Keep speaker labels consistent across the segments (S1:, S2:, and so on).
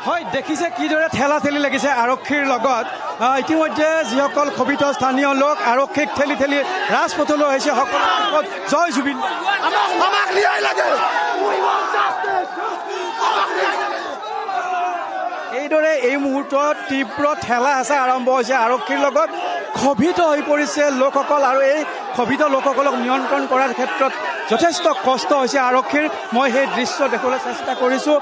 S1: হয় দেখিছে কিদৰে ঠেলা ঠেলি লাগিছে আৰক্ষীৰ লগত ইতিমধ্যে যিসকল ক্ষোভিত স্থানীয় লোক আৰক্ষীক ঠেলি ঠেলি ৰাজপথলৈ আহিছে সকলো জয় জুবিন এইদৰে এই মুহূৰ্তত তীব্ৰ ঠেলা হেঁচা আৰম্ভ হৈছে আৰক্ষীৰ লগত ক্ষোভিত হৈ পৰিছে লোকসকল আৰু এই ক্ষোভিত লোকসকলক নিয়ন্ত্ৰণ কৰাৰ ক্ষেত্ৰত যথেষ্ট কষ্ট হৈছে আৰক্ষীৰ মই সেই দৃশ্য দেখুৱাবলৈ চেষ্টা কৰিছোঁ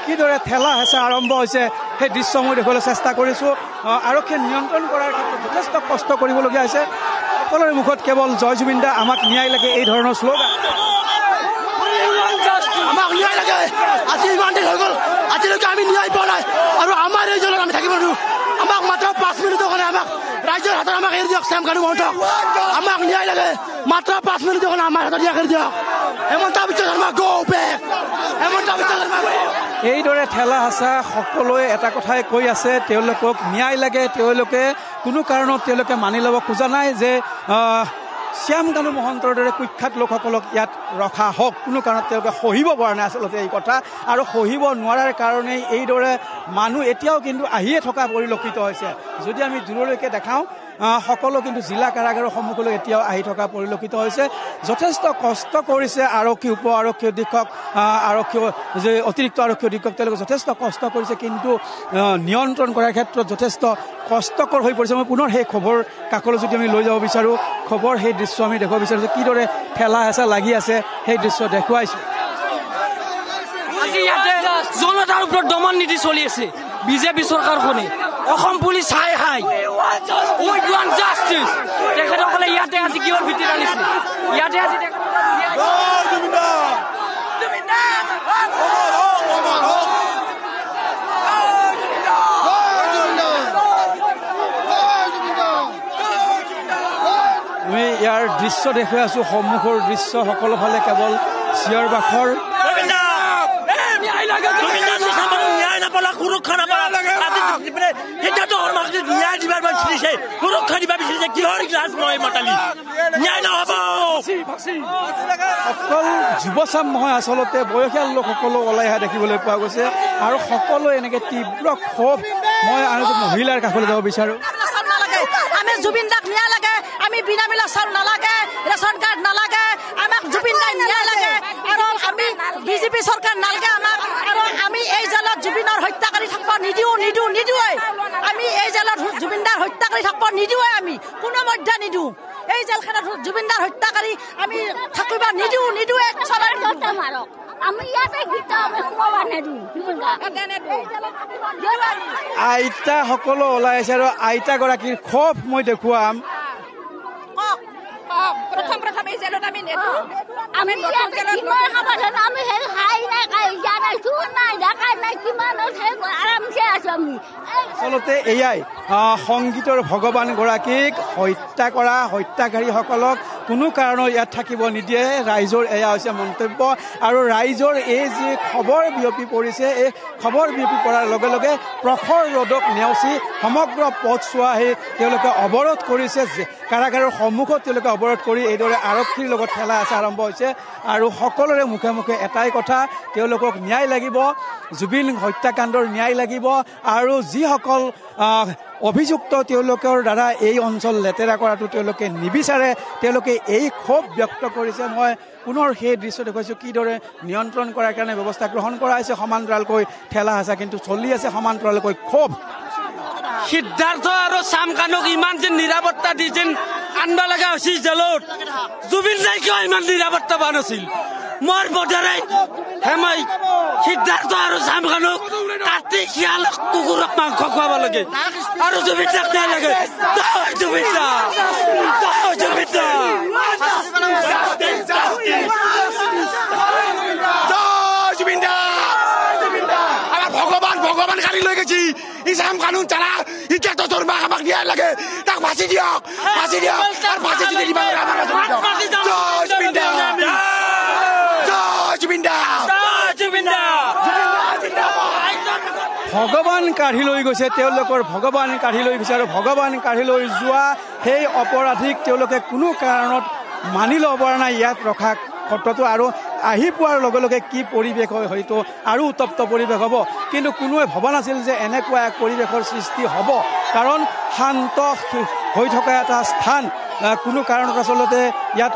S1: কিদৰে ঠেলা হেঁচা আৰম্ভ হৈছে সেই দৃশ্য মই দেখুৱাবলৈ চেষ্টা কৰিছোঁ আৰক্ষীয়ে নিয়ন্ত্ৰণ কৰাৰ ক্ষেত্ৰত যথেষ্ট কষ্ট কৰিবলগীয়া হৈছে সকলোৰে মুখত কেৱল জয় জুবিন দা আমাক ন্যায় লাগে এই ধৰণৰ শ্লোগান
S2: আমাক ন্যায় লাগে আজি ইমান দিন হৈ গ'ল আজিলৈকে আমি ন্যায় পোৱা নাই আৰু আমাৰ এই জেলত আমি থাকিব নোৱাৰোঁ আমাক মাত্ৰ 5 মিনিটৰ কাৰণে আমাক ৰাইজৰ হাতত আমাক এৰি দিয়ক শ্যাম কানু মহন্তক আমাক ন্যায় লাগে মাত্ৰ 5 মিনিটৰ কাৰণে আমাৰ হাতত এৰি দিয়ক হেমন্ত বিশ্ব শৰ্মা গো বেক হেমন্ত বিশ্ব শৰ্মা
S1: এইদৰে ঠেলা হেঁচা সকলোৱে এটা কথাই কৈ আছে তেওঁলোকক ন্যায় লাগে তেওঁলোকে কোনো কাৰণত তেওঁলোকে মানি ল'ব খোজা নাই যে শ্যাম কানু মহন্তৰ দৰে কুখ্যাত লোকসকলক ইয়াত ৰখা হওক কোনো কাৰণত তেওঁলোকে সহিব পৰা নাই আচলতে এই কথা আৰু সহিব নোৱাৰাৰ কাৰণেই এইদৰে মানুহ এতিয়াও কিন্তু আহিয়ে থকা পৰিলক্ষিত হৈছে যদি আমি দূৰলৈকে দেখাওঁ সকলো কিন্তু জিলা কাৰাগাৰৰ সন্মুখলৈ এতিয়াও আহি থকা পৰিলক্ষিত হৈছে যথেষ্ট কষ্ট কৰিছে আৰক্ষী উপ আৰক্ষী অধীক্ষক আৰক্ষী যে অতিৰিক্ত আৰক্ষী অধীক্ষক তেওঁলোকে যথেষ্ট কষ্ট কৰিছে কিন্তু নিয়ন্ত্ৰণ কৰাৰ ক্ষেত্ৰত যথেষ্ট কষ্টকৰ হৈ পৰিছে মই পুনৰ সেই খবৰ কাকলৈ যদি আমি লৈ যাব বিচাৰোঁ খবৰ সেই দৃশ্য আমি দেখুৱাব বিচাৰোঁ যে কিদৰে ঠেলা হেঁচা লাগি আছে সেই দৃশ্য দেখুৱাইছোঁ
S3: আজি ইয়াতে জনতাৰ ওপৰত দমন নীতি চলি আছে বিজেপি চৰকাৰখনে অসম পুলিচ হাই হাই উই ওৱান্ট জাষ্টিচ তেখেতসকলে ইয়াতে আজি কিহৰ ভিত্তিত আনিছে ইয়াতে আজি
S1: আমি ইয়াৰ দৃশ্য দেখুৱাই আছোঁ সন্মুখৰ দৃশ্য সকলো ফালে কেৱল চিঞৰ বাখৰ
S2: সুৰক্ষা দিবাৰ বিচাৰিছে সুৰক্ষা দিবা বিচাৰিছে কিহৰ ৰাজময় মতালি ন্যায় নহ'ব
S1: অকল যুৱচাম নহয় আচলতে বয়সীয়াল লোকসকলো ওলাই অহা দেখিবলৈ পোৱা গৈছে আৰু সকলো এনেকৈ তীব্ৰ ক্ষোভ মই আৰু মহিলাৰ কাষলৈ যাব বিচাৰোঁ
S4: আমি জুবিন দাক ন্যায় লাগে আমি বিনামূলীয়া চাউল নালাগে ৰেচন কাৰ্ড নালাগে আমাক জুবিন দাক ন্যায় লাগে আৰু আমি বিজেপি চৰকাৰ নালাগে আমাক আৰু আমি এই জেলত জুবিনৰ হত্যাকাৰী থাকিব নিদিওঁৱে আমি এই জেলত জুবিনদাৰ হত্যাকাৰী থাকিব নিদিওঁৱে আমি কোনো মধ্যে নিদিওঁ এই জেলখনত জুবিনদাৰ হত্যাকাৰী আমি থাকিব নিদিওঁৱে আমি ইয়াতে
S1: আইতা সকলো ওলাই আছে আৰু আইতাগৰাকীৰ ক্ষোভ মই দেখুৱাম
S4: প্ৰথম এই জেলত আমি
S1: আচলতে এয়াই সংগীতৰ ভগৱান গৰাকীক হত্যা কৰা হত্যাকাৰীসকলক কোনো কাৰণত ইয়াত থাকিব নিদিয়ে ৰাইজৰ এয়া হৈছে মন্তব্য আৰু ৰাইজৰ এই যি খবৰ বিয়পি পৰিছে এই খবৰ বিয়পি পৰাৰ লগে লগে প্ৰখৰ ৰ'দক নেওচি সমগ্ৰ পথছোৱা আহি তেওঁলোকে অৱৰোধ কৰিছে কাৰাগাৰৰ সন্মুখত তেওঁলোকে অৱৰোধ কৰি এইদৰে আৰক্ষীৰ লগত ঠেলা হেঁচা আৰম্ভ হৈছে আৰু সকলোৰে মুখে মুখে এটাই কথা তেওঁলোকক ন্যায় লাগিব জুবিন হত্যাকাণ্ডৰ ন্যায় লাগিব আৰু যিসকল অভিযুক্ত তেওঁলোকৰ দ্বাৰা এই অঞ্চল লেতেৰা কৰাটো তেওঁলোকে নিবিচাৰে তেওঁলোকে এই ক্ষোভ ব্যক্ত কৰিছে মই পুনৰ সেই দৃশ্য দেখুৱাইছোঁ কিদৰে নিয়ন্ত্ৰণ কৰাৰ কাৰণে ব্যৱস্থা গ্ৰহণ কৰা হৈছে সমান্তৰালকৈ ঠেলা হেঁচা কিন্তু চলি আছে সমান্তৰালকৈ ক্ষোভ
S3: সিদ্ধাৰ্থ আৰু শ্যাম কানুক ইমান যেন নিৰাপত্তা দি যেন আনবা লগা হৈছিল জেলত জুবিন দাই কিয় ইমান নিৰাপত্তা পোৱা নাছিল মোৰ বোধেৰে হেমাই সিদ্ধাৰ্থ আৰু শ্যাম কানুক কাটি শিয়াল কুকুৰক মাংস খুৱাব লাগে আৰু জুবিন দাক ন্যায় লাগে জুবিন দা
S2: ভগৱান কালি লৈ গেছি শ্যাম কানুন চালা ইতিয়াতো তোৰ মাক আমাক ন্যায় লাগে তাক ফাঁচি দিয়ক আৰু ফাঁচি যদি দিবা
S1: ভগৱান কাঢ়ি লৈ গৈছে তেওঁলোকৰ ভগৱান কাঢ়ি লৈ গৈছে আৰু ভগৱান কাঢ়ি লৈ যোৱা সেই অপৰাধীক তেওঁলোকে কোনো কাৰণত মানি ল'ব পৰা নাই ইয়াত ৰখা ক্ষেত্ৰতো আৰু আহি পোৱাৰ লগে লগে কি পৰিৱেশ হয় হয়তো আৰু উত্তপ্ত পৰিৱেশ হ'ব কিন্তু কোনোৱে ভবা নাছিল যে এনেকুৱা এক পৰিৱেশৰ সৃষ্টি হ'ব কাৰণ শান্ত হৈ থকা এটা স্থান কোনো কাৰণত আচলতে ইয়াত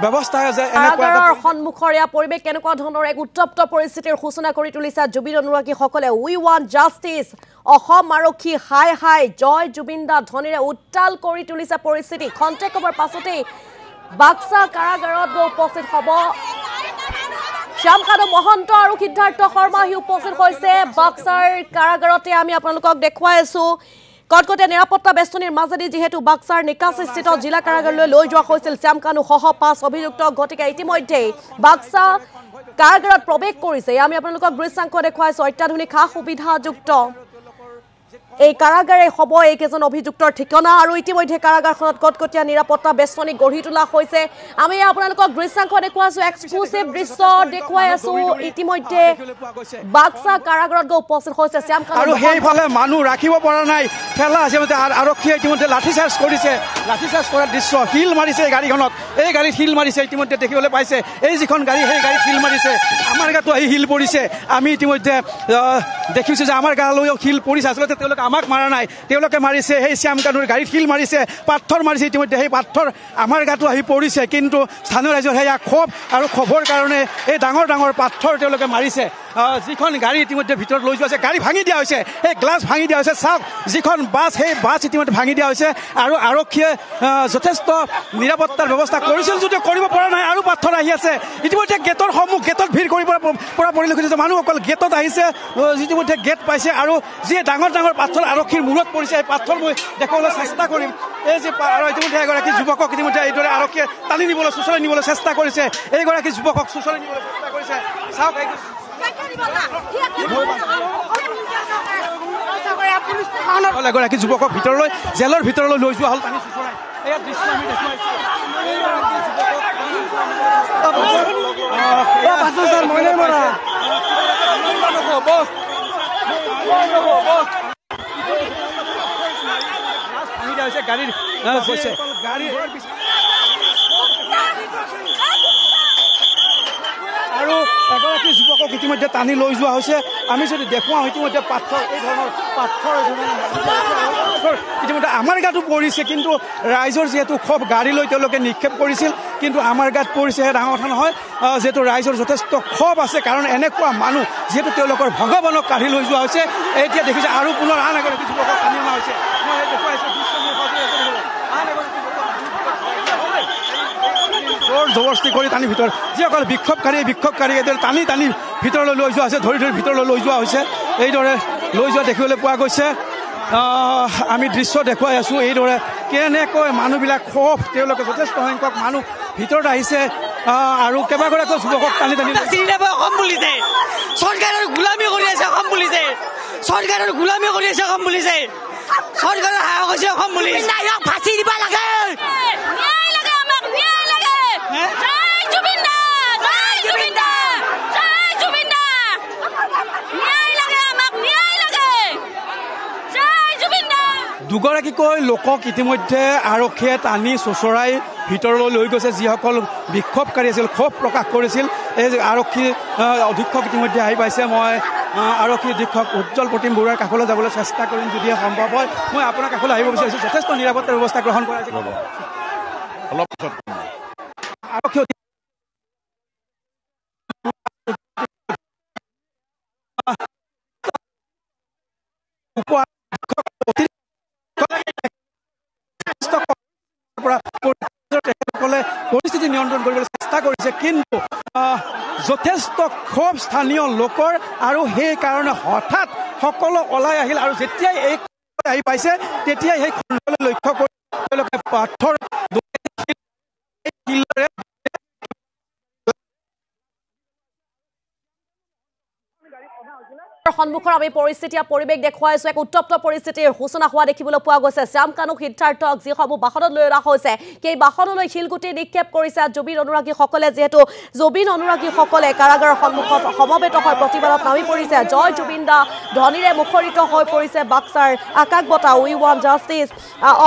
S1: ব্যৱস্থা যে এনেকুৱা
S5: সন্মুখৰ এয়া পৰিৱেশ কেনেকুৱা ধৰণৰ এক উত্তপ্ত পৰিস্থিতিৰ সূচনা কৰি তুলিছে জুবিন অনুৰাগীসকলে উই ৱান্ট জাষ্টিছ অসম আৰক্ষী হাই হাই জয় জুবিন দা ধ্বনিৰে উত্তাল কৰি তুলিছে পৰিস্থিতি খন্তেক সময়ৰ পাছতেই বাক্সা কাৰাগাৰত গৈ উপস্থিত হ'ব শ্যামকানু মহন্ত আৰু সিদ্ধাৰ্থ শৰ্মা উপস্থিত হৈছে বাক্সাৰ কাৰাগাৰতে আমি আপোনালোকক দেখুৱাই আছো কটকটীয়া নিৰাপত্তা বেষ্টনীৰ মাজেদি যিহেতু বাক্সাৰ নিকাছস্থিত জিলা কাৰাগাৰলৈ লৈ যোৱা হৈছিল শ্যামকানু সহ 5 অভিযুক্ত গতিকে ইতিমধ্যে বাক্সা কাৰাগাৰত প্ৰৱেশ কৰিছে আমি আপোনালোকক দৃশ্যাংশ দেখুৱাইছো অত্যাধুনিক সা সুবিধাযুক্ত এই কাৰাগাৰে হ'ব এইকেইজন অভিযুক্তৰ ঠিকনা আৰু ইতিমধ্যে কাৰাগাৰখনত কটকটীয়া নিৰাপত্তা বেষ্টনী গঢ়ি তোলা হৈছে আমি আপোনালোকক দৃশ্যাংশ দেখুৱাইছো এক্সক্লুচিভ দৃশ্য দেখুৱাই আছো ইতিমধ্যে বাক্সা কাৰাগাৰত গৈ উপস্থিত হৈছে শ্যামকানু
S1: আৰু সেইফালে মানুহ ৰাখিব পৰা নাই ঠেলা আছে আৰক্ষীয়ে ইতিমধ্যে লাঠিচাৰ্জ কৰিছে লাঠিচাৰ্জ কৰাৰ দৃশ্য শিল মাৰিছে গাড়ীখনত এই গাড়ীত শিল মাৰিছে ইতিমধ্যে দেখিবলৈ পাইছে এই যিখন গাড়ী সেই গাড়ীত শিল মাৰিছে আমাৰ গাতো আহি শিল পৰিছে আমি ইতিমধ্যে দেখিছোঁ যে আমাৰ গালৈও শিল পৰিছে আচলতে তেওঁলোকে আমাক মাৰা নাই তেওঁলোকে মাৰিছে সেই শ্যামকানুৰ গাড়ীত শিল মাৰিছে পাথৰ মাৰিছে ইতিমধ্যে সেই পাথৰ আমাৰ গাতো আহি পৰিছে কিন্তু স্থানীয় ৰাইজৰ সেয়া ক্ষোভ আৰু ক্ষোভৰ কাৰণে এই ডাঙৰ ডাঙৰ পাথৰ তেওঁলোকে মাৰিছে যিখন গাড়ী ইতিমধ্যে ভিতৰত লৈ যোৱা হৈছে গাড়ী ভাঙি দিয়া হৈছে সেই গ্লাছ ভাঙি দিয়া হৈছে চাওক যিখন বাছ সেই বাছ ইতিমধ্যে ভাঙি দিয়া হৈছে আৰু আৰক্ষীয়ে যথেষ্ট নিৰাপত্তাৰ ব্যৱস্থা কৰিছিল যদিও কৰিব পৰা নাই আৰু পাথৰ আহি আছে ইতিমধ্যে গেটৰ সন্মুখ গেটত ভিৰ কৰিব পৰা পৰিলক্ষিত হৈছে মানুহ অকল গেটত আহিছে ইতিমধ্যে গেট পাইছে আৰু যি ডাঙৰ ডাঙৰ পাথৰ আৰক্ষীৰ মূৰত পৰিছে এই পাথৰ মই দেখুৱাবলৈ চেষ্টা কৰিম এই যে আৰু ইতিমধ্যে এগৰাকী যুৱকক ইতিমধ্যে এইদৰে আৰক্ষীয়ে টানি নিবলৈ চুচৰাই নিবলৈ চেষ্টা কৰিছে এইগৰাকী যুৱকক চুচৰাই নিবলৈ চেষ্টা কৰিছে চাওক এগৰাকী যুৱকক ভিতৰলৈ জেলৰ ভিতৰলৈ লৈ যোৱা হ'ল টানি চুচৰাই এয়া দৃশ্য আমি দেখুৱাইছোঁ গাড়ীৰ আৰু এগৰাকী যুৱকক ইতিমধ্যে টানি লৈ যোৱা হৈছে আমি যদি দেখুৱাওঁ ইতিমধ্যে পাথৰ এই ধৰণৰ পাথৰ ইতিমধ্যে আমাৰ গাতো পৰিছে কিন্তু ৰাইজৰ যিহেতু ক্ষোভ গাড়ীলৈ তেওঁলোকে নিক্ষেপ কৰিছিল কিন্তু আমাৰ গাত পৰিছে ডাঙৰ কথা নহয় যিহেতু ৰাইজৰ যথেষ্ট ক্ষোভ আছে কাৰণ এনেকুৱা মানুহ যিহেতু তেওঁলোকৰ ভগৱানক কাঢ়ি লৈ যোৱা হৈছে এতিয়া দেখিছে আৰু পুনৰ আন এগৰাকী যুৱকক টানি অনা হৈছে মই দেখুৱাইছোঁ জোৰ জবৰদস্তি কৰি টানি ভিতৰত যিসকল বিক্ষোভকাৰী এইদৰে টানি টানি ভিতৰলৈ লৈ যোৱা হৈছে ধৰি ভিতৰলৈ লৈ যোৱা হৈছে এইদৰে লৈ যোৱা দেখিবলৈ পোৱা গৈছে আমি দৃশ্য দেখুৱাই আছোঁ এইদৰে কেনেকৈ মানুহবিলাক ক্ষোভ তেওঁলোকে যথেষ্ট সংখ্যক মানুহ ভিতৰত আহিছে আৰু কেইবাগৰাকীও যুৱকক টানি টানি
S3: অসম বুলিছে চৰকাৰৰ গোলামী কৰি আছে অসম বুলিছে চৰকাৰৰ গোলামী কৰি আছে অসম বুলিছে চৰকাৰৰ সাহস হৈছে অসম বুলি ফাঁচি দিব লাগে
S1: দুগৰাকীকৈ লোকক ইতিমধ্যে আৰক্ষীয়ে টানি চোঁচৰাই ভিতৰলৈ লৈ গৈছে যিসকল বিক্ষোভকাৰী আছিল ক্ষোভ প্ৰকাশ কৰিছিল এই আৰক্ষী অধীক্ষক ইতিমধ্যে আহি পাইছে মই আৰক্ষী অধীক্ষক উজ্জ্বল প্ৰতিম বৰুৱাৰ কাষলৈ যাবলৈ চেষ্টা কৰিম যদিহে সম্ভৱ হয় মই আপোনাৰ কাষলৈ আহিব বিচাৰিছোঁ যথেষ্ট নিৰাপত্তাৰ ব্যৱস্থা গ্ৰহণ কৰা হৈছে আৰক্ষী পৰিস্থিতি নিয়ন্ত্ৰণ কৰিবলৈ চেষ্টা কৰিছে কিন্তু যথেষ্ট ক্ষোভ স্থানীয় লোকৰ আৰু সেইকাৰণে হঠাৎ সকলো ওলাই আহিল আৰু যেতিয়াই এই আহি পাইছে তেতিয়াই সেই খণ্ডলৈ লক্ষ্য কৰি তেওঁলোকে পাথৰ
S5: সন্মুখৰ আমি পৰিস্থিতি পৰিৱেশ দেখুৱাইছো এক উত্তপ্ত পৰিস্থিতিৰ সূচনা হোৱা দেখিবলৈ পোৱা গৈছে শ্যাম কানুক সিদ্ধাৰ্থক যিসমূহ বাহনত লৈ অনা হৈছে সেই বাহনলৈ শিলগুটি নিক্ষেপ কৰিছে জুবিন অনুৰাগীসকলে যিহেতু জুবিন অনুৰাগীসকলে কাৰাগাৰৰ সন্মুখত সমবেত হৈ প্ৰতিবাদত নামি পৰিছে জয় জুবিন দা ধ্বনিৰে মুখৰিত হৈ পৰিছে বাক্সাৰ আকাশ বঁটা উই ৱান জাষ্টিছ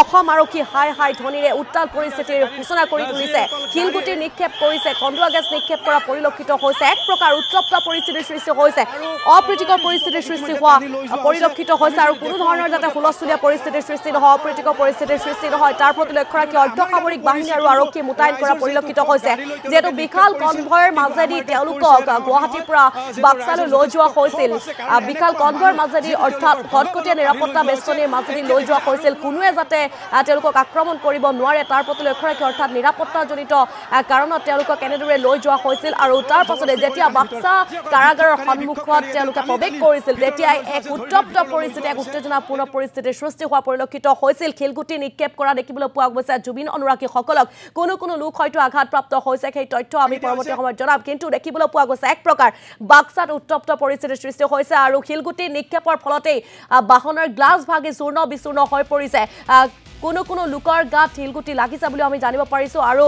S5: অসম আৰক্ষী হাই হাই ধ্বনিৰে উত্তাল পৰিস্থিতিৰ সূচনা কৰি তুলিছে শিলগুটি নিক্ষেপ কৰিছে কন্দুৱা গেছ নিক্ষেপ কৰা পৰিলক্ষিত হৈছে এক প্ৰকাৰ উত্তপ্ত পৰিস্থিতিৰ সৃষ্টি হৈছে অপ্ৰীতিকৰ পৰিস্থিতিৰ সৃষ্টি হোৱা পৰিলক্ষিত হৈছে আৰু কোনো ধৰণৰ যাতে হুলস্থুলীয়া পৰিস্থিতিৰ সৃষ্টি নহয় অপ্ৰীতিকৰ পৰিস্থিতিৰ সৃষ্টি নহয় তাৰ প্ৰতি লক্ষ্য ৰাখি অৰ্ধসামৰিক বাহিনী আৰু আৰক্ষী মুতায়ন কৰা পৰিলক্ষিত হৈছে যিহেতু বিশাল কনভয়ৰ মাজেদি তেওঁলোকক গুৱাহাটীৰ পৰা বাক্সালৈ লৈ যোৱা হৈছিল বিশাল কনভয়ৰ মাজেদি অৰ্থাৎ কটকটীয়া নিৰাপত্তা বেষ্টনীৰ মাজেদি লৈ যোৱা হৈছিল কোনোৱে যাতে তেওঁলোকক আক্ৰমণ কৰিব নোৱাৰে তাৰ প্ৰতি লক্ষ্য ৰাখি অৰ্থাৎ নিৰাপত্তাজনিত কাৰণত তেওঁলোকক এনেদৰে লৈ যোৱা হৈছিল আৰু তাৰ পাছতে যেতিয়া বাক্সা কাৰাগাৰৰ সন্মুখত তেওঁলোকে প্ৰৱেশ কৰিছিল তেতিয়াই এক উত্তপ্ত পৰিস্থিতি এক উত্তেজনাপূৰ্ণ পৰিস্থিতিৰ সৃষ্টি হোৱা পৰিলক্ষিত হৈছিল শিলগুটি নিক্ষেপ কৰা দেখিবলৈ পোৱা গৈছে জুবিন অনুৰাগীসকলক কোনো লোক হয়তো আঘাতপ্ৰাপ্ত হৈছে সেই তথ্য আমি পৰৱৰ্তী সময়ত জনাম কিন্তু দেখিবলৈ পোৱা গৈছে এক প্ৰকাৰ বাক্সাত উত্তপ্ত পৰিস্থিতিৰ সৃষ্টি হৈছে আৰু শিলগুটি নিক্ষেপৰ ফলতেই বাহনৰ গ্লাছ ভাগি চূৰ্ণ বিচূৰ্ণ হৈ পৰিছে কোনো লোকৰ গাত শিলগুটি লাগিছে বুলি আমি জানিব পাৰিছো আৰু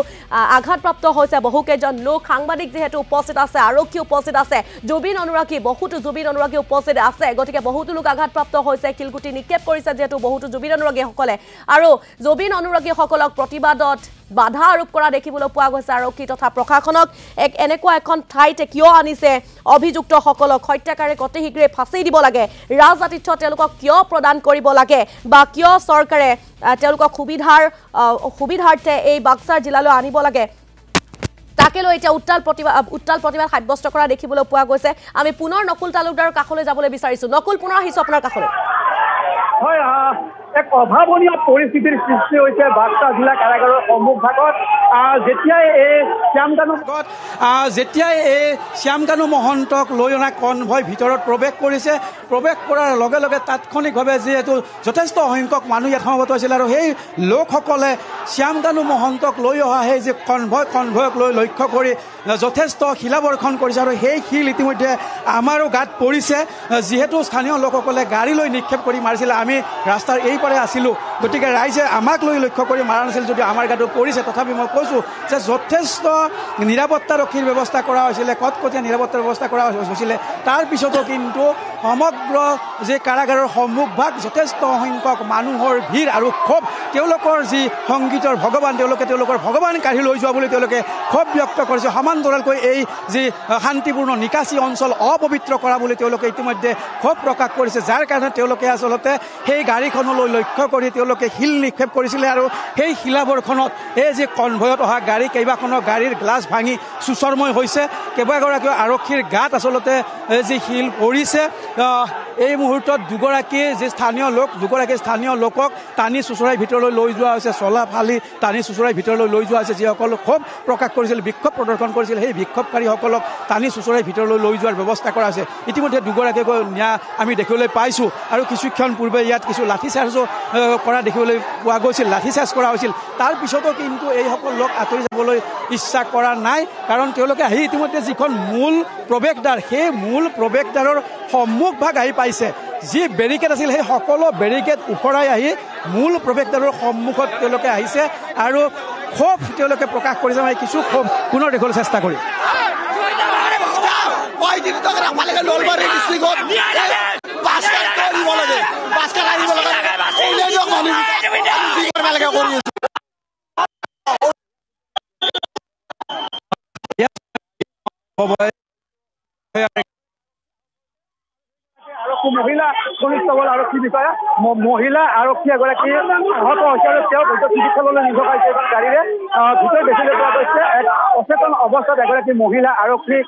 S5: আঘাতপ্ৰাপ্ত হৈছে বহুকেইজন লোক সাংবাদিক যেহেতু উপস্থিত আছে আৰক্ষী উপস্থিত আছে বহুতো জুবিন অনুৰাগী উপস্থিত আছে গতিকে বহুতো লোক আঘাতপ্ৰাপ্ত হৈছে শিলগুটি নিক্ষেপ কৰিছে যেহেতু বহুতো জুবিন অনুৰাগীসকলে আৰু জুবিন অনুৰাগীসকলক প্ৰতিবাদত বাধা আৰোপ কৰা দেখিবলৈ পোৱা গৈছে আৰক্ষী তথা প্ৰশাসনক এনেকুৱা এখন ঠাইতে কিয় আনিছে অভিযুক্তসকলক হত্যাকাৰী অতি শীঘ্ৰে ফাঁচি দিব লাগে ৰাজআতিথ্য তেওঁলোকক কিয় প্ৰদান কৰিব লাগে বা কিয় চৰকাৰে তেওঁলোকক সুবিধাৰ্থে এই বাক্সাৰ জিলালৈ আনিব লাগে তাকে লৈ এতিয়া উত্তাল প্ৰতিবাদ সাব্যস্ত কৰা দেখিবলৈ পোৱা গৈছে আমি পুনৰ নকুল তালুকদাৰৰ কাষলৈ যাবলৈ বিচাৰিছো নকুল পুনৰ আহিছো আপোনাৰ কাষলৈ
S6: হয় এক অভাৱনীয় পৰিস্থিতিৰ সৃষ্টি হৈছে বাক্সা জিলা কাৰাগাৰৰ সন্মুখভাগত যেতিয়াই এই
S1: শ্যাম কানু মহন্তক লৈ অনা কনভয় ভিতৰত প্ৰৱেশ কৰিছে প্ৰৱেশ কৰাৰ লগে লগে তাৎক্ষণিকভাৱে যিহেতু যথেষ্ট সংখ্যক মানুহ ইয়াত সমবেত হৈছিল আৰু সেই লোকসকলে শ্যাম কানু মহন্তক লৈ অহা সেই যে কনভয়ক লৈ লক্ষ্য কৰি যথেষ্ট শিলাবৰ্ষণ কৰিছে আৰু সেই শিল ইতিমধ্যে আমাৰো গাত পৰিছে যিহেতু স্থানীয় লোকসকলে গাড়ী লৈ নিক্ষেপ কৰি মাৰিছিলে আমি ৰাস্তাৰ এইপাৰে আছিলোঁ গতিকে ৰাইজে আমাক লৈ লক্ষ্য কৰি মাৰা নাছিল যদিও আমাৰ গাতো পৰিছে তথাপি মই কৈছোঁ যে যথেষ্ট নিৰাপত্তাৰক্ষীৰ ব্যৱস্থা কৰা হৈছিলে কটকটীয়া নিৰাপত্তাৰ ব্যৱস্থা কৰা হৈছিলে তাৰপিছতো কিন্তু সমগ্ৰ যে কাৰাগাৰৰ সন্মুখভাগ যথেষ্ট সংখ্যক মানুহৰ ভিৰ আৰু ক্ষোভ তেওঁলোকৰ যি সংগীতৰ ভগৱান তেওঁলোকৰ ভগৱান কাঢ়ি লৈ যোৱা বুলি তেওঁলোকে ক্ষোভ ব্যক্ত কৰিছে সমান্তৰালকৈ এই যি শান্তিপূৰ্ণ নিকাচী অঞ্চল অপবিত্ৰ কৰা বুলি তেওঁলোকে ইতিমধ্যে ক্ষোভ প্ৰকাশ কৰিছে যাৰ কাৰণে তেওঁলোকে আচলতে সেই গাড়ীখনলৈ লক্ষ্য কৰি তেওঁলোকে শিল নিক্ষেপ কৰিছিলে আৰু সেই শিলাবৰখনত এই যি কনভয়ত অহা কেইবাখনৰ গাড়ীৰ গ্লাছ ভাঙি চুচৰময় হৈছে কেইবাগৰাকীও আৰক্ষীৰ গাত আচলতে যি শিল পৰিছে এই মুহূৰ্তত দুগৰাকী স্থানীয় লোকক টানি চুচৰাই ভিতৰলৈ লৈ যোৱা হৈছে চলা ফালি টানি চুচৰাই ভিতৰলৈ লৈ যোৱা হৈছে যিসকল ক্ষোভ প্ৰকাশ কৰিছিল বিক্ষোভ প্ৰদৰ্শন কৰিছিল সেই বিক্ষোভকাৰীসকলক টানি চুচৰাই ভিতৰলৈ লৈ যোৱাৰ ব্যৱস্থা কৰা হৈছে ইতিমধ্যে দুগৰাকীকৈ নিয়া আমি দেখিবলৈ পাইছোঁ আৰু কিছুক্ষণ পূৰ্বে ইয়াত কিছু লাঠিচাৰ্জো কৰা দেখিবলৈ পোৱা গৈছিল লাঠিচাৰ্জ কৰা হৈছিল তাৰপিছতো কিন্তু এইসকল লোক আঁতৰি যাবলৈ ইচ্ছা কৰা নাই কাৰণ তেওঁলোকে আহি ইতিমধ্যে যিখন মূল প্ৰৱেশদ্বাৰ সেই মূল প্ৰৱেশদ্বাৰৰ সন্মুখভাগ আহি পাইছে যি বেৰিকেড আছিল সেই সকলো বেৰিকেড ওফৰাই আহি মূল প্ৰৱেশদ্বাৰৰ সন্মুখত তেওঁলোকে আহিছে আৰু ক্ষোভ তেওঁলোকে প্ৰকাশ কৰিছে মানে কিছু ক্ষোভ পুনৰ দেখিবলৈ চেষ্টা কৰি
S6: মহিলা কনিষ্টবল আৰক্ষী বিষয়া মহিলা আৰক্ষী এগৰাকী আহত হৈছে আৰু তেওঁ চিকিৎসালয়লৈ নিব পাৰিছে এখন গাড়ীৰে ভিতৰত দেখিবলৈ পোৱা গৈছে এক অচেতন অৱস্থাত এগৰাকী মহিলা আৰক্ষী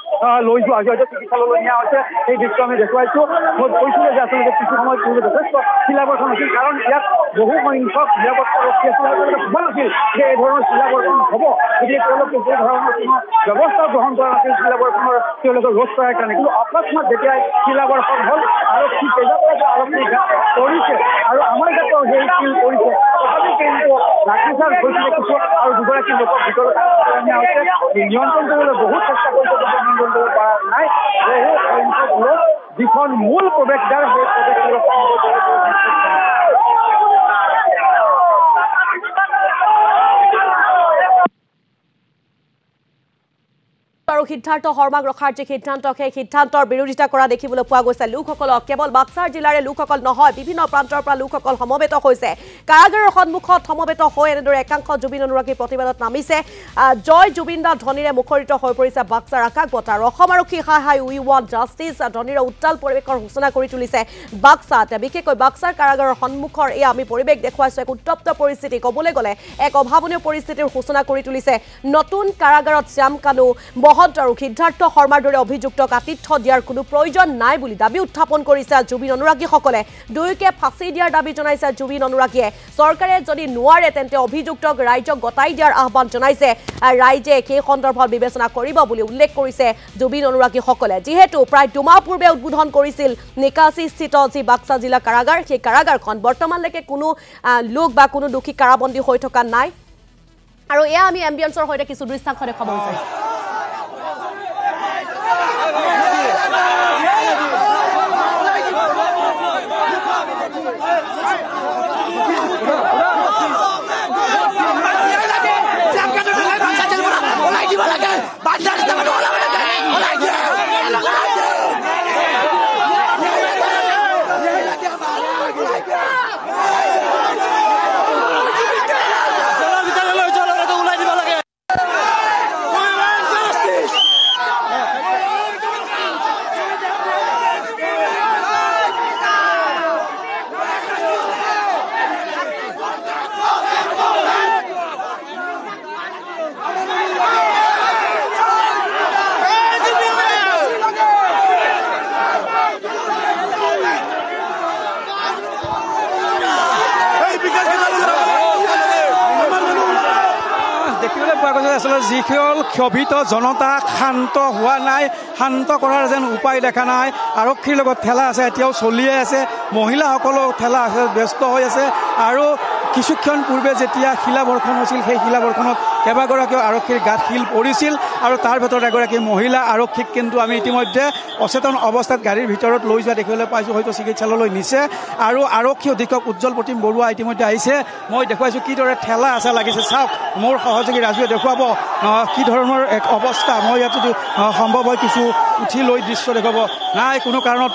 S6: লৈ যোৱা হৈছে চিকিৎসালয়লৈ নিয়া হৈছে সেই দৃশ্য আমি দেখুৱাইছোঁ মই কৈছিলোঁ যে আচলতে কিছু সময় পূৰ্বে যথেষ্ট শিলাবৰ্ষণ আছিল কাৰণ ইয়াত বহু সংখ্যক নিৰাপত্তা ৰক্ষী আছিল আৰু তেওঁলোকে ভবা নাছিল যে এই ধৰণৰ শিলাবৰ্ষণ হ'ব গতিকে তেওঁলোকে সেই ধৰণৰ কোনো ব্যৱস্থা গ্ৰহণ কৰা নাছিল শিলাবৰ্ষণৰ তেওঁলোকে ৰোধ কৰাৰ কাৰণে কিন্তু অকস্মাত যেতিয়াই শিলাবৰ্ষণ হ'ল আৰক্ষী কেইবাগৰাকী আৰক্ষী কৰিছে আৰু আমাৰ ক্ষেত্ৰত সেই শিল কৰিছে তথাপি কিন্তু লাঠিচাৰ্জ হৈছিলে কিছু আৰু দুগৰাকী লোকক ভিতৰত নিয়া হৈছে নিয়ন্ত্ৰণ কৰিবলৈ বহুত চেষ্টা কৰিছে নিয়ন্ত্ৰণ কৰিব পৰা নাই বহু সংখ্যক লোক যিখন মূল প্ৰৱেশদ্বাৰ সেই
S5: আৰু সিদ্ধাৰ্থ শৰ্মাক ৰখাৰ যে সিদ্ধান্ত সেই সিদ্ধান্তৰ বিৰোধিতা কৰা দেখিবলৈ পোৱা গৈছে লোকসকলক কেৱল বাক্সাৰ জিলাৰে লোকসকল নহয় বিভিন্ন প্ৰান্তৰ পৰা লোকসকল সমবেত হৈছে কাৰাগাৰৰ সন্মুখত সমবেত হৈ এনেদৰে একাংশ জুবিন অনুৰাগী প্ৰতিবাদত নামিছে জয় জুবিন দা ধ্বনিৰে মুখৰিত হৈ পৰিছে বাক্সাৰ আকাশ বতাৰ অসম আৰক্ষী হাই উই ৱান্ট জাষ্টিছ ধ্বনিৰে উত্তাল পৰিৱেশৰ সূচনা কৰি তুলিছে বাক্সাত বিশেষকৈ বাক্সাৰ কাৰাগাৰৰ সন্মুখৰ এই আমি পৰিৱেশ দেখুৱাইছো এক উত্তপ্ত পৰিস্থিতি ক'বলৈ গ'লে এক অভাৱনীয় পৰিস্থিতিৰ সূচনা কৰি তুলিছে নতুন কাৰাগাৰত শ্যাম কানু আৰু সিদ্ধাৰ্থ শৰ্মাৰ দৰে অভিযুক্তক আতিথ্য দিয়াৰ কোনো প্ৰয়োজন নাই বুলি দাবী উত্থাপন কৰিছে জুবিন অনুৰাগীসকলে দুয়োকে ফাঁচি দিয়াৰ দাবী জনাইছে জুবিন অনুৰাগীয়ে চৰকাৰে যদি নোৱাৰে তেন্তে অভিযুক্তক ৰাইজক গতাই দিয়াৰ আহ্বান জনাইছে ৰাইজে সেই সন্দৰ্ভত বিবেচনা কৰিব বুলি উল্লেখ কৰিছে জুবিন অনুৰাগীসকলে যিহেতু প্ৰায় দুমাহ পূৰ্বে উদ্বোধন কৰিছিল নিকাচীস্থিত যি বাক্সা জিলা কাৰাগাৰ সেই কাৰাগাৰখন বৰ্তমানলৈকে কোনো লোক বা কোনো দোষী কাৰাবন্দী হৈ থকা নাই আৰু এয়া আমি এম্বিয়েন্সৰ সৈতে কিছু দৃশ্যাংশ দেখাব বিচাৰিছো
S1: যিসকল ক্ষোভিত জনতা শান্ত হোৱা নাই শান্ত কৰাৰ যেন উপায় দেখা নাই আৰক্ষীৰ লগত ঠেলা আছে এতিয়াও চলিয়ে আছে মহিলাসকলেও ঠেলা আছে ব্যস্ত হৈ আছে আৰু কিছুক্ষণ পূৰ্বে যেতিয়া শিলাবৰ্ষণ হৈছিল সেই শিলাবৰ্ষণত কেইবাগৰাকীও আৰক্ষীৰ গাত শিল পৰিছিল আৰু তাৰ ভিতৰত এগৰাকী মহিলা আৰক্ষীক কিন্তু আমি ইতিমধ্যে অচেতন অৱস্থাত গাড়ীৰ ভিতৰত লৈ যোৱা দেখিবলৈ পাইছোঁ হয়তো চিকিৎসালয়লৈ নিছে আৰু আৰক্ষী অধীক্ষক উজ্জ্বল প্ৰতিম বৰুৱা ইতিমধ্যে আহিছে মই দেখুৱাইছোঁ কিদৰে ঠেলা আছে লাগিছে চাওক মোৰ সহযোগী ৰাজুৱে দেখুৱাব কি ধৰণৰ এক অৱস্থা মই ইয়াত যদি সম্ভৱ হয় কিছু উঠি লৈ দৃশ্য দেখুৱাব নাই কোনো কাৰণত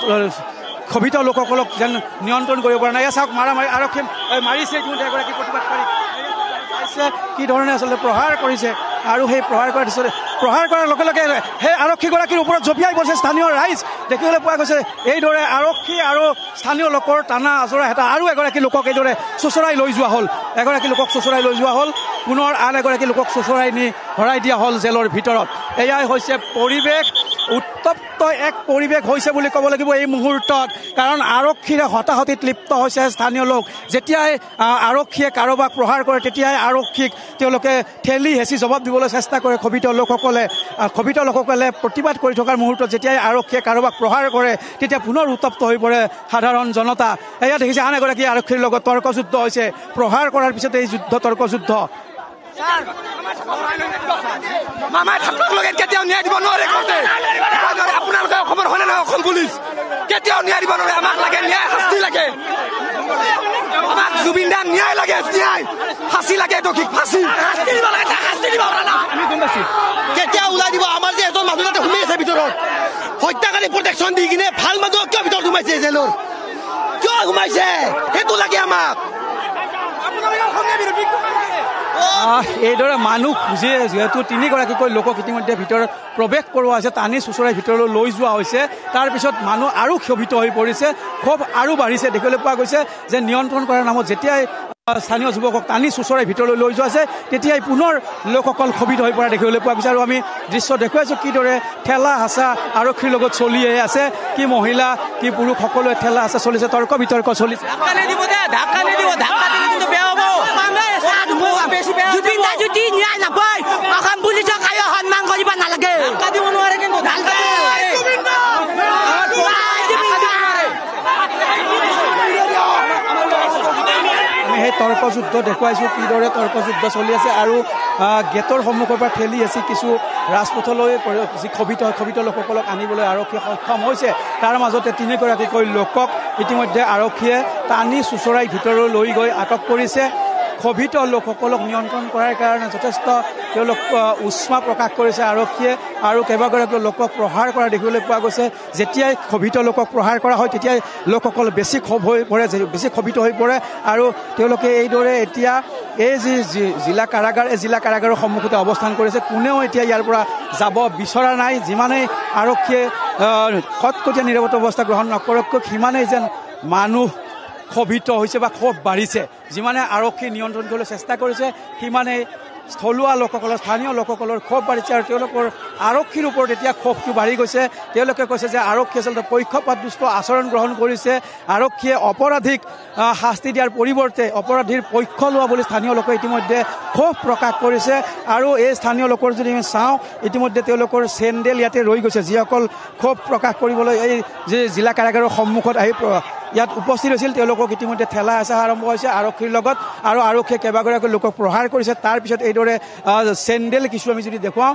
S1: ক্ষোভিত লোকসকলক যেন নিয়ন্ত্ৰণ কৰিব পৰা নাই এয়া চাওক মাৰামাৰি আৰক্ষী মাৰিছে ইতিমধ্যে এগৰাকী প্ৰতিবাদকাৰী কি ধৰণে আচলতে প্ৰহাৰ কৰিছে আৰু সেই প্ৰহাৰ কৰাৰ লগে লগে সেই আৰক্ষীগৰাকীৰ ওপৰত জঁপিয়াই পৰিছে স্থানীয় ৰাইজ দেখিবলৈ পোৱা গৈছে এইদৰে আৰক্ষী আৰু স্থানীয় লোকৰ টানা আজৰা হেতা আৰু এগৰাকী লোকক এইদৰে চোঁচৰাই লৈ যোৱা হ'ল পুনৰ আন এগৰাকী লোকক চোঁচৰাই নি ভৰাই দিয়া হ'ল জেলৰ ভিতৰত এয়াই হৈছে পৰিৱেশ উত্তপ্ত এক পৰিৱেশ হৈছে বুলি ক'ব লাগিব এই মুহূৰ্তত কাৰণ আৰক্ষীৰে হতাহতিত লিপ্ত হৈছে স্থানীয় লোক যেতিয়াই আৰক্ষীয়ে কাৰোবাক প্ৰহাৰ কৰে তেতিয়াই আৰক্ষীক তেওঁলোকে ঠেলি হেঁচি জবাব দিবলৈ চেষ্টা কৰে ক্ষোভিত লোকসকলে প্ৰতিবাদ কৰি থকাৰ মুহূৰ্তত যেতিয়াই আৰক্ষীয়ে কাৰোবাক প্ৰহাৰ কৰে তেতিয়া পুনৰ উত্তপ্ত হৈ পৰে সাধাৰণ জনতা এয়া দেখিছে আন এগৰাকী আৰক্ষীৰ লগত তৰ্কযুদ্ধ হৈছে প্ৰহাৰ কৰাৰ পিছতে এই তৰ্কযুদ্ধ
S2: মামাই থাকবাক লগে কেতিয়াও ন্যায় দিব নোৱাৰে আপোনালোকে খবৰ হলে নহয় অসম পুলিচ কেতিয়াও ন্যায় দিব নোৱাৰে আমাক লাগে ন্যায় শাস্তি লাগে আমাক জুবিন দাক ন্যায় লাগে ন্যায় ফাঁচি লাগে দোষীক ফাঁচি কেতিয়া ওলাই দিব আমাৰ যে এজন মানুহ তাতে সোমাই আছে ভিতৰত হত্যাকাৰী প্ৰটেকশ্যন দি কিনে ভাল মানুহ কিয় ভিতৰত সোমাইছে জেলৰ কিয় সোমাইছে সেইটো লাগে আমাক
S1: এইদৰে মানুহ খুজি যিহেতু তিনিগৰাকীকৈ লোকক ইতিমধ্যে ভিতৰত প্ৰৱেশ কৰোৱা হৈছে টানি চোঁচৰাই ভিতৰলৈ লৈ যোৱা হৈছে তাৰপিছত মানুহ আৰু ক্ষোভিত হৈ পৰিছে ক্ষোভ আৰু বাঢ়িছে দেখিবলৈ পোৱা গৈছে যে নিয়ন্ত্ৰণ কৰাৰ নামত যেতিয়াই স্থানীয় যুৱকক টানি চোঁচৰাই ভিতৰলৈ লৈ যোৱা আছে তেতিয়াই পুনৰ লোকসকল ক্ষোভিত হৈ পৰা দেখিবলৈ পোৱা গৈছে আৰু আমি দৃশ্য দেখুৱাইছোঁ কিদৰে ঠেলা হেঁচা আৰক্ষীৰ লগত চলিয়ে আছে কি মহিলা কি পুৰুষ সকলোৱে ঠেলা হেঁচা চলিছে তৰ্ক বিতৰ্ক চলিছে
S2: জুবিন দা যদি ন্যায় নাপায় অসম পুলিচক আয়ো সন্মান কৰিব নালাগে
S1: আমি সেই তৰ্কযুদ্ধ দেখুৱাইছোঁ কিদৰে তৰ্কযুদ্ধ চলি আছে আৰু গেটৰ সন্মুখৰ পৰা ঠেলি আছে কিছু ৰাজপথলৈ যি ক্ষোভিত লোকসকলক আনিবলৈ আৰক্ষীয়ে সক্ষম হৈছে। তাৰ মাজতে 3গৰাকীকৈ লোকক ইতিমধ্যে আৰক্ষীয়ে টানি চুচৰাই ভিতৰলৈ লৈ গৈ আটক কৰিছে। ক্ষোভিত লোকসকলক নিয়ন্ত্ৰণ কৰাৰ কাৰণে যথেষ্ট তেওঁলোক উষ্মা প্ৰকাশ কৰিছে আৰক্ষীয়ে আৰু কেইবাগৰাকীও লোকক প্ৰহাৰ কৰা দেখিবলৈ পোৱা গৈছে। যেতিয়াই ক্ষোভিত লোকক প্ৰহাৰ কৰা হয় তেতিয়াই লোকসকল বেছি ক্ষোভ হৈ পৰে, বেছি ক্ষোভিত হৈ পৰে আৰু তেওঁলোকে এইদৰে এতিয়া এই যি জিলা কাৰাগাৰ, এই জিলা কাৰাগাৰৰ সন্মুখতে অৱস্থান কৰিছে। কোনেও এতিয়া ইয়াৰ পৰা যাব বিচৰা নাই। যিমানেই আৰক্ষীয়ে কটকটীয়া নিৰাপত্তা ব্যৱস্থা গ্ৰহণ নকৰক সিমানেই যেন মানুহ ক্ষোভিত হৈছে বা ক্ষোভ বাঢ়িছে। যিমানে আৰক্ষী নিয়ন্ত্ৰণ কৰিবলৈ চেষ্টা কৰিছে সিমানেই স্থলুৱা লোকসকলৰ, স্থানীয় লোকসকলৰ ক্ষোভ বাঢ়িছে আৰু তেওঁলোকৰ আৰক্ষীৰ ওপৰত এতিয়া ক্ষোভটো বাঢ়ি গৈছে। তেওঁলোকে কৈছে যে আৰক্ষীয়ে আচলতে পক্ষপাতদুষ্ট আচৰণ গ্ৰহণ কৰিছে। আৰক্ষীয়ে অপৰাধীক শাস্তি দিয়াৰ পৰিৱৰ্তে অপৰাধীৰ পক্ষ লোৱা বুলি স্থানীয় লোকে ইতিমধ্যে ক্ষোভ প্ৰকাশ কৰিছে। আৰু এই স্থানীয় লোকৰ যদি আমি চাওঁ ইতিমধ্যে তেওঁলোকৰ চেণ্ডেল ইয়াতে ৰৈ গৈছে। যিসকল ক্ষোভ প্ৰকাশ কৰিবলৈ এই যি জিলা কাৰাগাৰৰ সন্মুখত আহি ইয়াত উপস্থিত হৈছিল তেওঁলোকক ইতিমধ্যে ঠেলা হেঁচা আৰম্ভ হৈছে আৰক্ষীৰ লগত আৰু আৰক্ষীয়ে কেইবাগৰাকী লোকক প্ৰহাৰ কৰিছে। তাৰপিছত এইদৰে চেণ্ডেল কিছু আমি যদি দেখুৱাওঁ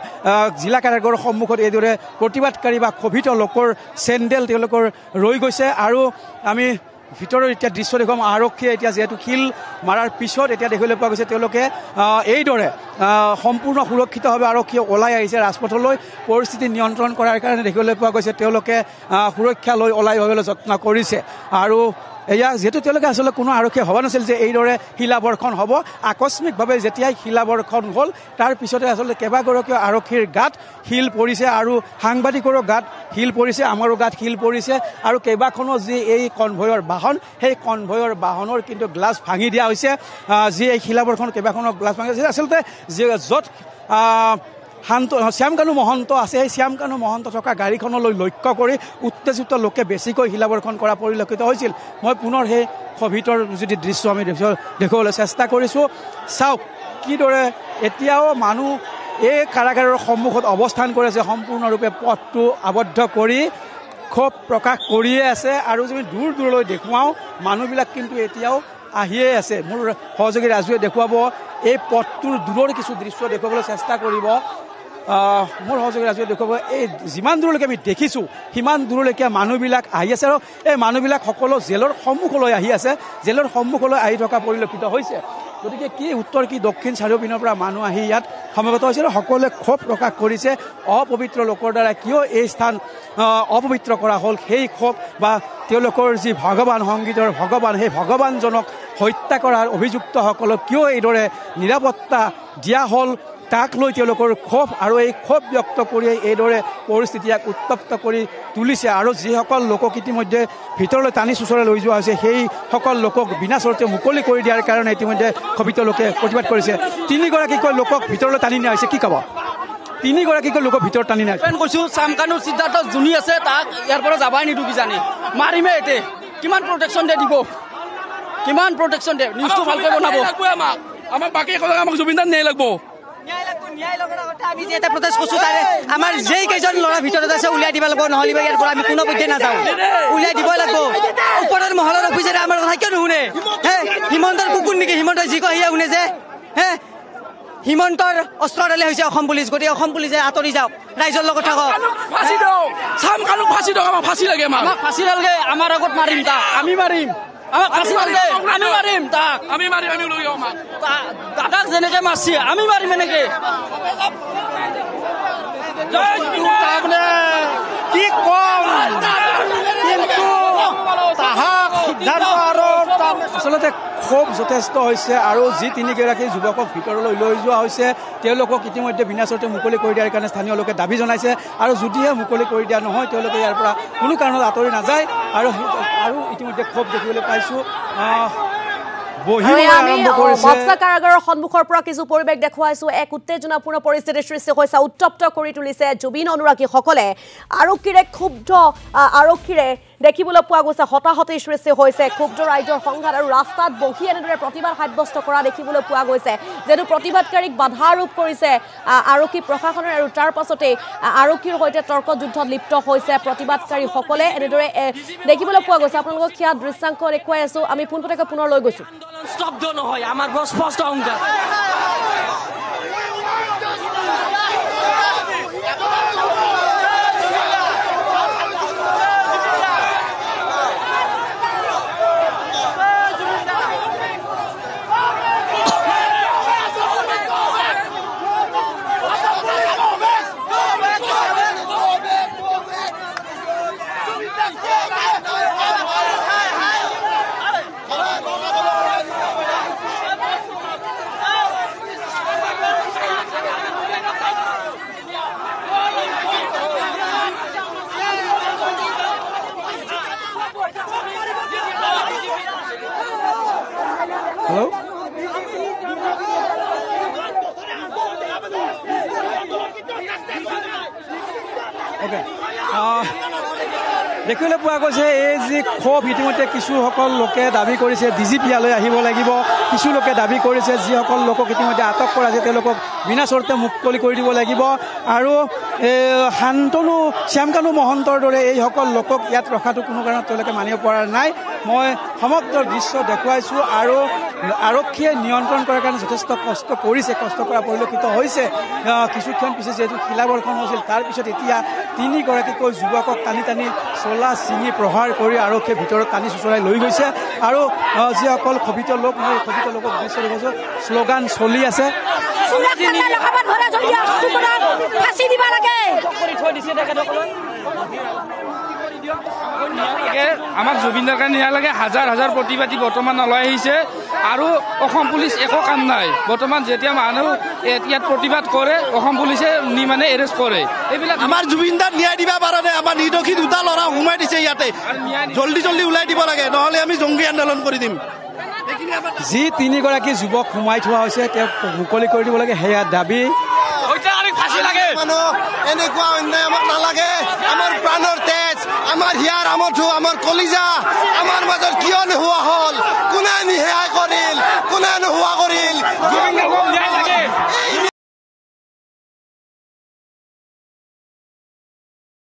S1: জিলা কাৰাগাৰৰ সন্মুখত এইদৰে প্ৰতিবাদকাৰী বা ক্ষোভিত লোকৰ চেণ্ডেল তেওঁলোকৰ ৰৈ গৈছে। আৰু আমি ভিতৰৰ এতিয়া দৃশ্য দেখুৱাম। আৰক্ষীয়ে এতিয়া যিহেতু শিল মাৰাৰ পিছত এতিয়া দেখিবলৈ পোৱা গৈছে তেওঁলোকে এইদৰে সম্পূৰ্ণ সুৰক্ষিতভাৱে আৰক্ষীয়ে ওলাই আহিছে ৰাজপথলৈ পৰিস্থিতি নিয়ন্ত্ৰণ কৰাৰ কাৰণে দেখিবলৈ পোৱা গৈছে। তেওঁলোকে সুৰক্ষা লৈ ওলাই আহিবলৈ যত্ন কৰিছে আৰু এয়া যিহেতু তেওঁলোকে আচলতে কোনো আৰক্ষীয়ে ভবা নাছিল যে এইদৰে শিলাবৰ্ষণ হ'ব। আকস্মিকভাৱে যেতিয়াই শিলাবৰ্ষণ হ'ল তাৰ পিছতে আচলতে কেইবাগৰাকীও আৰক্ষীৰ গাত শিল পৰিছে আৰু সাংবাদিকৰো গাত শিল পৰিছে, আমাৰো গাত শিল পৰিছে আৰু কেইবাখনো যি এই কনভয়ৰ বাহন সেই কনভয়ৰ বাহনৰ কিন্তু গ্লাছ ভাঙি দিয়া হৈছে। যি এই শিলাবৰ্ষণ কেইবাখনো গ্লাছ ভাঙি দিছে আচলতে য'ত শ্যামকানু মহন্ত আছে সেই শ্যামকানু মহন্ত থকা গাড়ীখনলৈ লক্ষ্য কৰি উত্তেজিত লোকে বেছিকৈ শিলাবৰ্ষণ কৰা পৰিলক্ষিত হৈছিল। মই পুনৰ সেই ক্ষোভিতৰ যদি দৃশ্য আমি দেখুৱাবলৈ চেষ্টা কৰিছোঁ। চাওক কিদৰে এতিয়াও মানুহ এই কাৰাগাৰৰ সন্মুখত অৱস্থান কৰি আছে, সম্পূৰ্ণৰূপে পথটো আবদ্ধ কৰি ক্ষোভ প্ৰকাশ কৰিয়ে আছে। আৰু যদি দূৰ দূৰলৈ দেখুৱাওঁ মানুহবিলাক কিন্তু এতিয়াও আহিয়ে আছে। মোৰ সহযোগী ৰাজুৱে দেখুৱাব এই পথটোৰ দূৰৰ কিছু দৃশ্য দেখুৱাবলৈ চেষ্টা কৰিব। মোৰ সহযোগী ৰাজুৱে দেখুৱাব এই যিমান দূৰলৈকে আমি দেখিছোঁ সিমান দূৰলৈকে মানুহবিলাক আহি আছে আৰু এই মানুহবিলাক সকলো জেলৰ সন্মুখলৈ আহি আছে, জেলৰ সন্মুখলৈ আহি থকা পৰিলক্ষিত হৈছে। গতিকে কি উত্তৰ কি দক্ষিণ চাৰিওপিনৰ পৰা মানুহ আহি ইয়াত সমবেত হৈছে আৰু সকলোৱে ক্ষোভ প্ৰকাশ কৰিছে অপবিত্ৰ লোকৰ দ্বাৰা কিয় এই স্থান অপবিত্ৰ কৰা হ'ল। সেই ক্ষোভ বা তেওঁলোকৰ যি ভগৱান, সংগীতৰ ভগৱান, সেই ভগৱানজনক হত্যা কৰাৰ অভিযুক্তসকলক কিয় এইদৰে নিৰাপত্তা দিয়া হ'ল তাক লৈ তেওঁলোকৰ ক্ষোভ আৰু এই ক্ষোভ ব্যক্ত কৰি এইদৰে পৰিস্থিতি ইয়াক উত্তপ্ত কৰি তুলিছে। আৰু যিসকল লোকক ইতিমধ্যে ভিতৰলৈ টানি চুচৰাই লৈ যোৱা হৈছে সেইসকল লোকক বিনা চৰ্তে মুকলি কৰি দিয়াৰ কাৰণে ইতিমধ্যে ক্ষোভিত লোকে প্ৰতিবাদ কৰিছে। 3গৰাকীকৈ লোকক ভিতৰলৈ টানি নিয়া হৈছে। কি ক'ব? 3গৰাকীকৈ লোকক ভিতৰত টানি নিয়া
S3: কৈছোঁ শ্যামকানু সিদ্ধাৰ্থ যোনী আছে তাক ইয়াৰ পৰা যাবাই নিদিওঁ কিজানি মাৰিমে। এতে কিমান প্ৰটেকশ্যন দিয়ে দিব, কিমান প্ৰটেকশ্যন দিয়ে, নিউজটো ভালকৈ বনাব। আমাক বাকী আমাক জুবিনদাৰ ন্যায় লাগব। আমি যে এটা প্ৰটেষ্ট কৰিছোঁ তাৰে আমাৰ যেই কেইজন ল'ৰা ভিতৰত আছে উলিয়াই দিব লাগিব, নহ'লে ইয়াৰ পৰা আমি কোনো পধ্যে নাযাওঁ, উলিয়াই দিব লাগিব। ওপৰৰ মহলৰ অফিচাৰে আমাৰ কথা কিয় নুশুনে? হে হিমন্তৰ কুকুৰ নেকি? হিমন্তই যি কয় সেয়া শুনে যে। হে হিমন্তৰ অস্ত্ৰডালে হৈছে অসম পুলিচ। গতিকে অসম পুলিচে আঁতৰি যাওক, ৰাইজৰ লগত থাকক। ফাঁচি দিয়ক, শ্যামকানুক ফাঁচি দিয়ক, আমাক ফাঁচি লাগে, আমাক ফাঁচি নালাগে। আমাৰ আগত মাৰিম তাক, আমি মাৰিম। আমাক ফাঁচি নালাগে, আমি মাৰিম তাক, আমি মাৰিম। আমি লৈ যাওঁ দাদাক যেনেকে মাৰছি আমি মাৰিম এনেকে। কি কম কিন্তু
S1: আচলতে ক্ষোভ যথেষ্ট হৈছে আৰু যি 3গৰাকী যুৱকক ভিতৰলৈ লৈ যোৱা হৈছে তেওঁলোকক ইতিমধ্যে বিনা চৰ্তে মুকলি কৰি দিয়াৰ কাৰণে স্থানীয় লোকে দাবী জনাইছে। আৰু যদিহে মুকলি কৰি দিয়া নহয় তেওঁলোকে ইয়াৰ পৰা কোনো কাৰণত আঁতৰি নাযায়। আৰু ইতিমধ্যে ক্ষোভ দেখিবলৈ পাইছোঁ।
S5: বক্সা কাৰাগাৰৰ সন্মুখৰ পৰা কিছু পৰিৱেশ দেখুৱাইছো। এক উত্তেজনাপূৰ্ণ পৰিস্থিতিৰ সৃষ্টি হৈছে, উত্তপ্ত কৰি তুলিছে জুবিন অনুৰাগীসকলে। আৰক্ষীৰে ক্ষুব্ধ আৰক্ষীৰে দেখিবলৈ পোৱা গৈছে হতাহতিৰ সৃষ্টি হৈছে, ক্ষুব্ধ ৰাইজৰ সংঘাত আৰু ৰাস্তাত বহি এনেদৰে প্ৰতিবাদ সাব্যস্ত কৰা দেখিবলৈ পোৱা গৈছে। যিহেতু প্ৰতিবাদকাৰীক বাধা আৰোপ কৰিছে আৰক্ষী প্ৰশাসনে আৰু তাৰ পাছতেই আৰক্ষীৰ সৈতে তৰ্ক যুদ্ধত লিপ্ত হৈছে প্ৰতিবাদকাৰীসকলে। এনেদৰে দেখিবলৈ পোৱা গৈছে। আপোনালোকক সেয়া দৃশ্যাংশ দেখুৱাই আছো। আমি পোনপটীয়াকৈ পুনৰ লৈ গৈছো।
S3: স্তব্ধ নহয়, আমাৰ বৰ স্পষ্ট সংঘাত।
S1: হেল্ল' অ'কে দেখিবলৈ পোৱা গৈছে এই যি ক্ষোভ ইতিমধ্যে কিছুসকল লোকে দাবী কৰিছে DGP ইয়ালৈ আহিব লাগিব কিছু লোকে দাবী কৰিছে যিসকল লোকক ইতিমধ্যে আটক কৰা হৈছে তেওঁলোকক বিনা চৰ্তে মুকলি কৰি দিব লাগিব আৰু শান্তনু শ্যামকানু মহন্তৰ দৰে এইসকল লোকক ইয়াত ৰখাটো কোনো কাৰণত তেওঁলোকে মানিব পৰা নাই মই সমগ্ৰ দৃশ্য দেখুৱাইছোঁ আৰু আৰক্ষীয়ে নিয়ন্ত্ৰণ কৰাৰ কাৰণে যথেষ্ট কষ্ট কৰিছে কষ্ট কৰা পৰিলক্ষিত হৈছে কিছুক্ষণ পিছত যিহেতু শিলাবৰ্ষণ হৈছিল তাৰপিছত এতিয়া 3গৰাকীকৈ যুৱকক টানি টানি চোলা ছিঙি প্ৰহাৰ কৰি আৰক্ষীয়ে ভিতৰত টানি চোচৰাই লৈ গৈছে আৰু যিসকল ক্ষোভিত লোক মই ক্ষোভিত লোকক দৃশ্য দেখাইছোঁ শ্লোগান চলি আছে
S7: আমাক জুবিন দাকে নিয়া লাগে হাজাৰ হাজাৰ প্ৰতিবাদী বৰ্তমান ওলাই আহিছে আৰু অসম পুলিচ একো কাম নাই বৰ্তমান যেতিয়া মানুহ ইয়াত প্ৰতিবাদ কৰে অসম পুলিচে নি মানে এৰেষ্ট কৰে এইবিলাক
S2: আমাৰ জুবিন দাক ন্যায় দিবা পৰা নাই আমাৰ নিৰ্দোষী দুটা ল'ৰা সোমাই দিছে ইয়াতে জল্দি জল্দি ওলাই দিব লাগে নহ'লে আমি জংগী আন্দোলন কৰি দিম
S1: যি 3গৰাকী যুৱক সোমাই থোৱা হৈছে তেওঁক মুকলি কৰি দিব লাগে সেয়া দাবী
S2: এনেকুৱা অন্যায় আমাক নালাগে আমাৰ প্ৰাণৰ তেজ আমাৰ হিয়াৰ আমঠু আমাৰ কলিজা আমাৰ